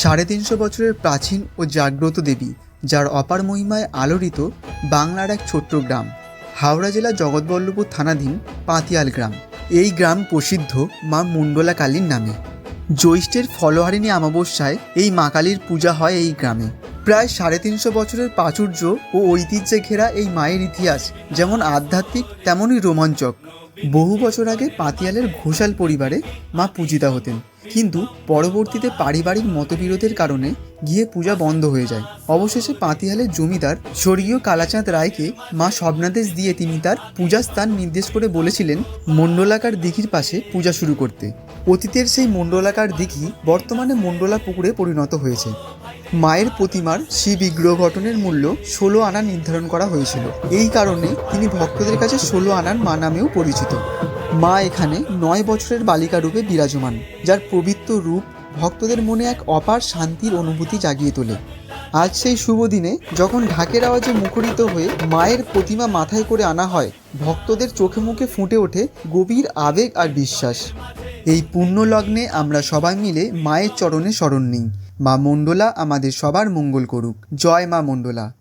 350 বছরের প্রাচীন ও জাগ্রত দেবী, যার অপার মহিমায় আলোড়িত বাংলার এক ছোট্ট গ্রাম, হাওড়া জেলা জগৎবল্লভপুর থানাধীন পাতিয়াল গ্রাম। এই গ্রাম প্রসিদ্ধ মা মণ্ডলা কালীর নামে। জ্যৈষ্ঠের ফলহারিণী অমাবস্যায় এই মা কালীর পূজা হয় এই গ্রামে। প্রায় 350 বছরের প্রাচুর্য ও ঐতিহ্যে ঘেরা এই মায়ের ইতিহাস যেমন আধ্যাত্মিক তেমনই রোমাঞ্চক। বহু বছর আগে পাতিয়ালের ঘোষাল পরিবারে মা পূজিতা হতেন, কিন্তু পরবর্তীতে পারিবারিক মতবিরোধের কারণে গিয়ে পূজা বন্ধ হয়ে যায়। অবশেষে পাতিয়ালের জমিদার স্বর্গীয় কালাচাঁদ রায়কে মা স্বপ্নাদেশ দিয়ে তিনি তার পূজার স্থান নির্দেশ করে বলেছিলেন মণ্ডলাকার দিঘির পাশে পূজা শুরু করতে। অতীতের সেই মণ্ডলাকার দিঘি বর্তমানে মণ্ডলা পুকুরে পরিণত হয়েছে। মায়ের প্রতিমার বিগ্রহ গঠনের মূল্য 16 আনা নির্ধারণ করা হয়েছিল। এই কারণে তিনি ভক্তদের কাছে 16 আনার মা নামেও পরিচিত। মা এখানে 9 বছরের বালিকা রূপে বিরাজমান, যার পবিত্র রূপ ভক্তদের মনে এক অপার শান্তির অনুভূতি জাগিয়ে তোলে। আজ সেই শুভ দিনে যখন ঢাকের আওয়াজে মুখরিত হয়ে মায়ের প্রতিমা মাথায় করে আনা হয়, ভক্তদের চোখে মুখে ফুটে ওঠে গভীর আবেগ আর বিশ্বাস। এই পুণ্য লগ্নে আমরা সবাই মিলে মায়ের চরণে শরণ নিই। মা মণ্ডলা আমাদের সবার মঙ্গল করুক। জয় মা মণ্ডলা।